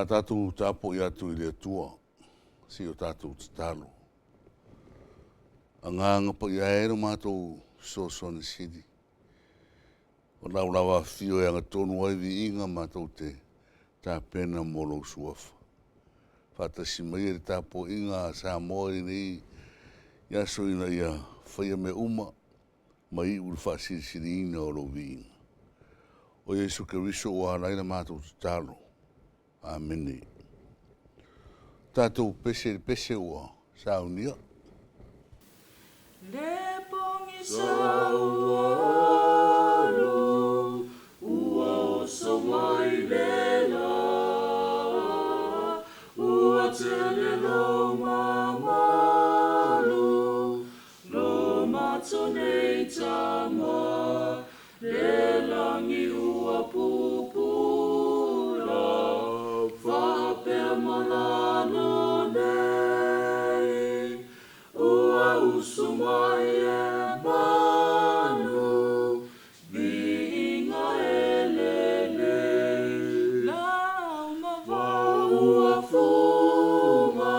tātou tāpo i atu i le tua, si o tātou talo. A nganga pa i aero mātou sosone sidi. O laulawa fio e anga tonu ai vi inga mātou te tā pena molo suafa. Whatasi mai e tāpo inga Samoa i nei, iaso ina ia whaia me uma, mai uru whasiri ina o lo vi inga. O Yesu Keriso o haraina mātou talo. Amene. Tātou pese ua saunia. Le pongi saualu, ua o somai lela, ua tele lo mamalu, lo matonei tama, le langi ua pupula, whapea manano nei, ua usumai e manu, vinga elele, lauma ua fuma,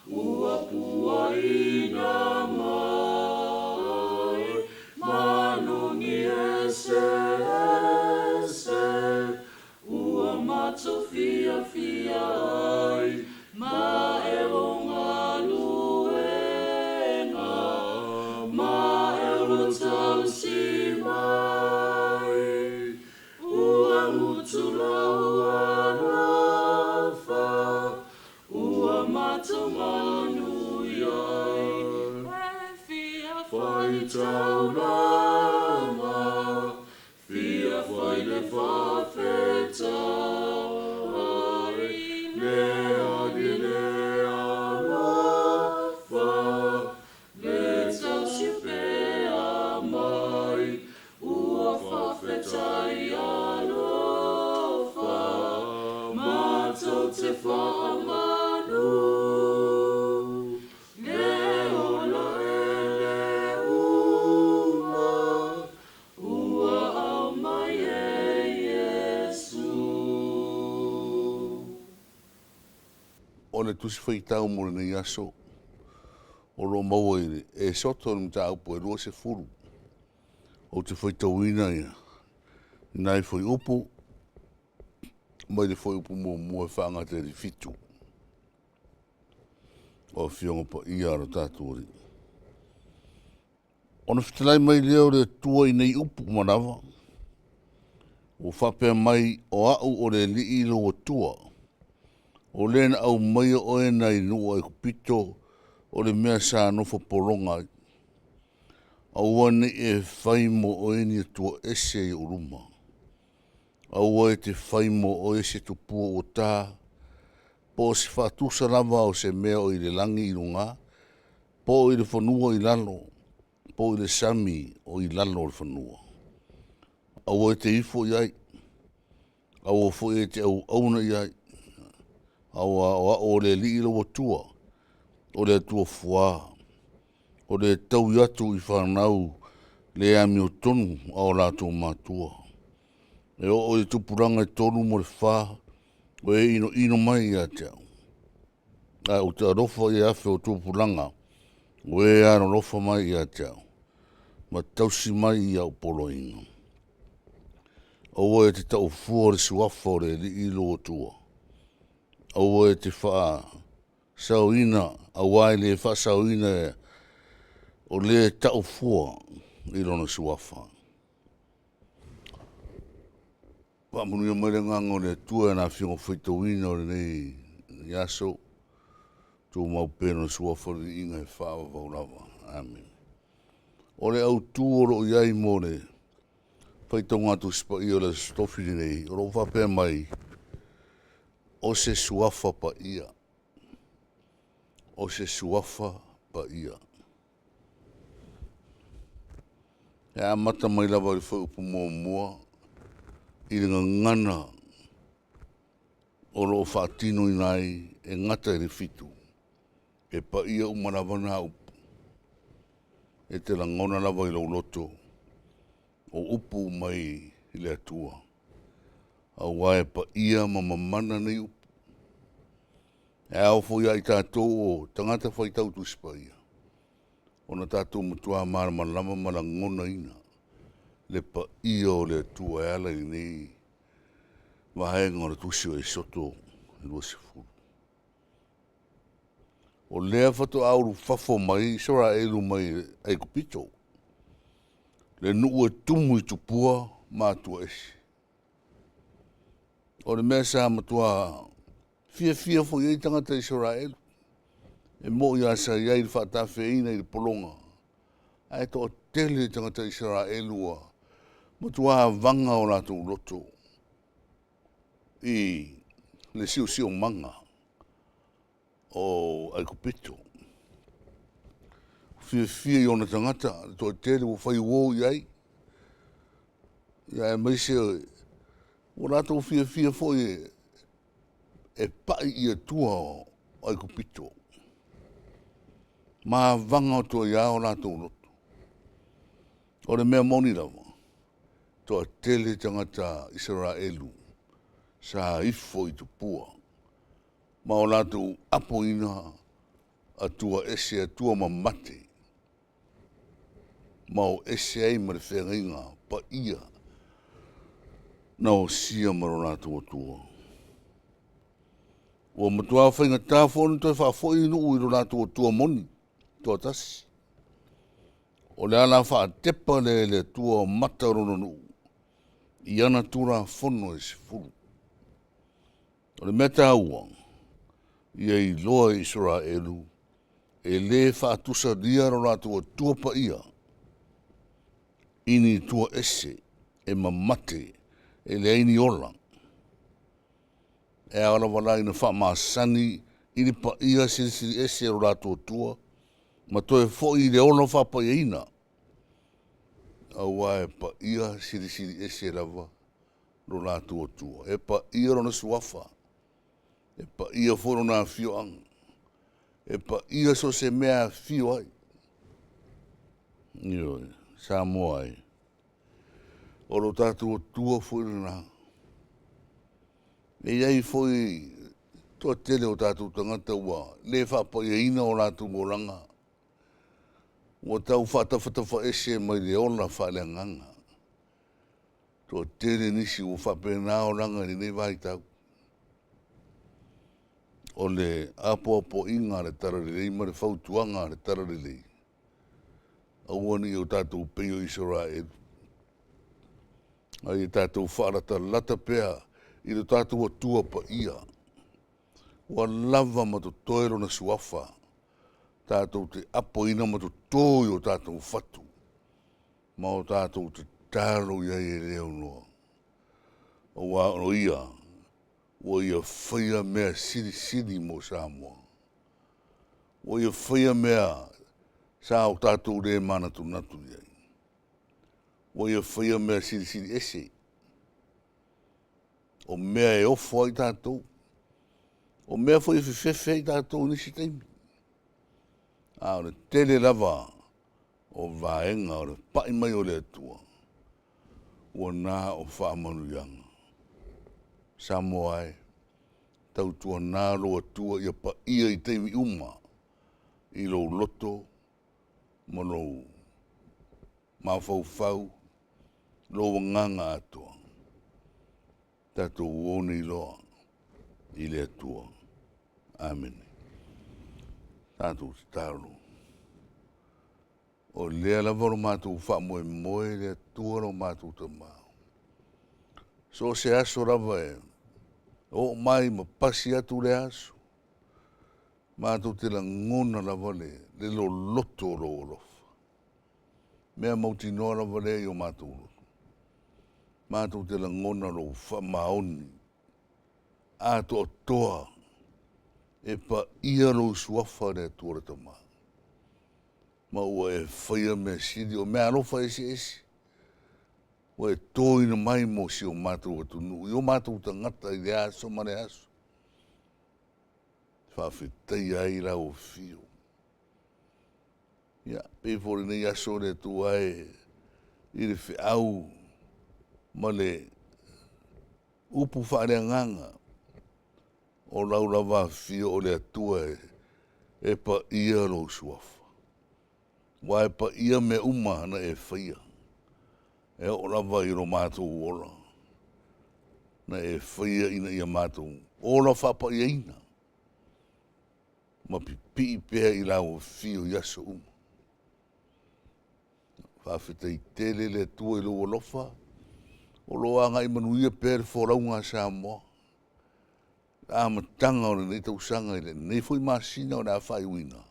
ua pua ina mai, manungi ese, ua mato fia ai, ma e onga luenga, ma e rotau si mai, ua mutu laua rafa, ua mato manu iai, e fia fai tauranga, fia fai le whawheta, te whamanu, le ona ele uma, ua au mai e Yesu. O le tusi whaitau mo le aso, o lo maua e soto ni ta upo e rua se furu, o te whaitau ina ia, nai whai upu, mai le whai upu mua whaanga te ri fitu. O whionga pa ia ara tātua ri. Ona whitalai mai leo le tua i nei upu manawa. O whapea mai o au o le li ilo o tua. O lena au mai o e nei nua e kupito o le mea sa nofa poronga. Au wane e whaimo o e ni tua ese i uruma. Au e te whaimo o ese tupua o tā. Po se whatusa lava o se mea o i le langi i runga. Po i le whanua i lalo. Po i le sami o i lalo o le whanua. Au e te ifo i ai. Au o e te au auna i ai. Au o le li ilo o tua. O le tua fua. O le tau yatu i whanau le ami o tonu au lato matua. E o e tupuranga e tonu mo le wha. O e ino mai i a tau. O te arofa i afe o tupuranga. O e aro rofa mai i a tau. Ma tausi mai i au polo inga. O e te tau fua le suafa o le li ilo o tua. O e te wha sauina. Au ai le wha sauina e. O le tau fua i lona suafa. Whamunu ia mere ngango le tua na whiongo whaitawina o le nei yaso. Tō mau pēna suafa le inga e whaava vaurava. Amen. O le au tūoro iai mo le whaitau ngātu spa i o le stofi nei. O lo whapea mai. O se suafa pa ia. O se suafa pa ia. E a mata mai lava le whaupu mua. I le ngana. O lo whaatino i nai. E ngata i le fitu. E pa ia umanawana upu. E te langona lava i lau loto. O upu mai i le atua. A wae pa ia mamamana nei upu. E au fo ia i tātou o tangata Failautusi pa ia. Ona tātou mutua mara malama mara ngona ina. Le pa ia o le tua e ala i nei. Wahenga o le tusi o e soto i lua se furu. O lea fato auru fafo mai, sora elu mai ai kupito. Le nuu e tumu i tupua mātua esi. O le mea sa matua fia fo iei tangata i sora elu. E mo ia sa iai le whaatawhiina i le polonga. Ai to tele tangata i sora elua. Matua vanga o lato loto. I le siu manga. O ai kupito. Fia i ona tangata, to tele o whai uo iai. Ia e maise o lato fia fo e pai i a tua o ai kupito. Ma vanga o to ia o lato loto. O le mea moni lava. To tele tangata Israelu. Sa ifo i tupua. Ma o lato apo ina a tua ese a tua mamate. Ma o ese ai ma le whengainga pa ia. Na o sia ma o lato o tua. O matua whainga tāwhonu toi whafoi inu i ro lato o tua moni. Tua tasi. O le ala wha tepa le tua mata rono nu. I ana tura whono e se furu. O le meta ua. Ia i loa Israelu. E le whaatusa dia ro lato o tua pa ia. Ini tua ese. E mamate. E le aini ola. E ala wala ina wha maasani. Ini pa ia siri ese ro lato o tua. Ma toe fo i le ono wha pa ina. Awa e pa ia siri ese lava. Ro lato o tua. E pa ia rona suafa. E pa ia foro na fio ang. E pa ia so se mea fio ai. Ioi, Samoa ai. O lo tatu o tua fwere na. E iai foi toa tele o tatu tangata ua. Le whapa ia ina o latu moranga. Ua tau whatawhatawa ese mai le ona whale nganga. Toa tele nisi o whapena o langa ni nei vai tau. O le apo inga le tararelei ma le whautuanga le tararelei. Awani o tātou peo Israel. Ai tātou whaarata lata pea i le tātou atua pa ia. Wa lava ma to toero na suafa. Tātou te apo ina ma to toi o tātou whatu. Ma o tātou te tāro ia e leo noa. O wa o ia. O ia whaia mea siri mo Samoa. O ia whaia mea sa o tātou re mana tu natu iai. O ia whaia mea siri ese. O mea e ofo ai tātou. O mea whaia whiwhewhe ai tātou nisi teimi. A o le tele lava o vaenga o le pai mai o le atua. O nā o whaamanu ianga. Samoa ai. Tau tua nā lo atua ia pa ia i teimi uma. I lo loto. Mano mawhau, lo nganga atua. Tato uone i loa, i le atua. Amen. Tato taro. O lea lavaro mātou wha moe le atua ro mātou ta mao. So se aso rava e, o mai ma pasi atu le aso. Mātou te la ngona lava le lo loto lo olofa. Mea mauti noa lava le i o mātou loto. Mātou te la ngona lo wha maoni. A to toa. E pa ia lo suafa le atua ta mao. Ma ua e whaia mea siri o mea alofa esi. Ua e tōina mai mo si o mātou atu nu. I o mātou ta ngata i le aso ma le aso. Whawhitai ai la o fio. Ia, pefore nei aso le tu ai i le whiau ma le upu whaare nganga o laura wa fio o le atua e pa ia lo suafa. Wa e pa ia me uma na e whaia. E o lawa i ro mātou ola. Na e whaia ina ia mātou. Ola whapa ia ina. Ma pipi pēr i lau fio yaso uma. Whawhita i tele le tua i lo olofa. O loa ngai manuia pēr whoraunga Samoa. A matanga o nei tau sanga i le. Nei fui masina o na whai uina.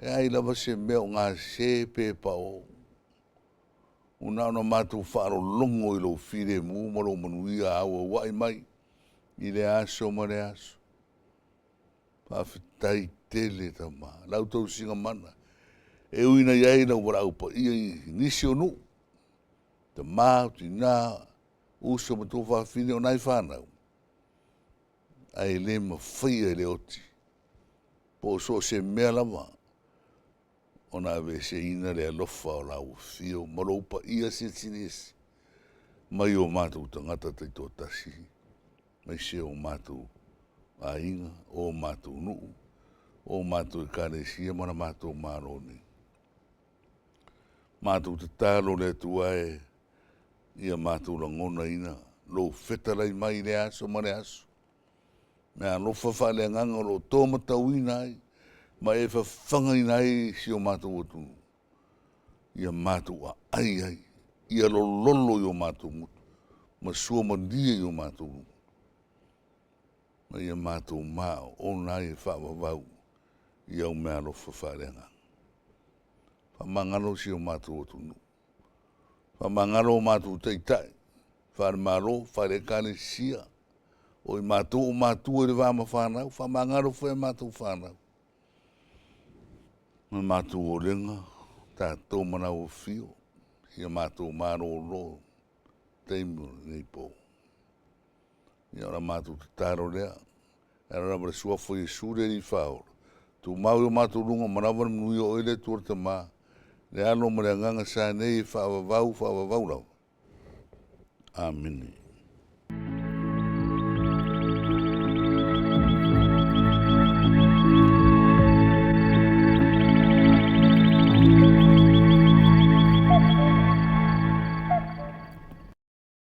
E ai lava se meo ngā se pē pa o. Una ona mātou whaaro longo i lo whire mu maro manuia awa wai mai. I le aso ma le aso. Whawhitai tele ta mā. Lau tau singa mana. E uina iai na wara upa ia i nisi o nu. Ta mā, ti nā, uso ma tō whawhine o nai whanau. Ai le ma whaia le oti. Po so se mea lama. Ona ave se ina le alofa o lau fio. Maro upa ia se tinesi. Mai o mātou tangata te tō tasi. Mai se o mātou a inga, o mātou nuu. O mātou Ekalesia, mana mātou maroni. Mātou te tālo le tuae. Ia mātou langona ina. Lo whetalai mai le aso, ma le aso. Mea lofa whale nganga lo tōma tau ina ai. Ma e whawhanga ina ai si o mātou atu. Ia mātou a ai ai. Ia lo lolo i o mātou mutu. Ma sua mandia i o mātou mutu. Ma ia mātou mao o nai e whawawau. Ia o mea lofa whale nganga. Whamangalo si o mātou atu nu. Whamangalo o mātou taitai. Whare maro, whare Ekalesia. O i mātou o mātou e le wāma whanau. Whamangalo whae mātou whanau. Ma mātou o lenga. Tātou mana o fio. Ia mātou maro o lo. Teimu nei pō. Ia ora mātou te tāro lea. Era rama le suafo i sure ni whaora. Tu mau i o mātou runga manawa nui o ele tuarta mā. Le alo ma le nganga sa nei whaavavau lau. Amen.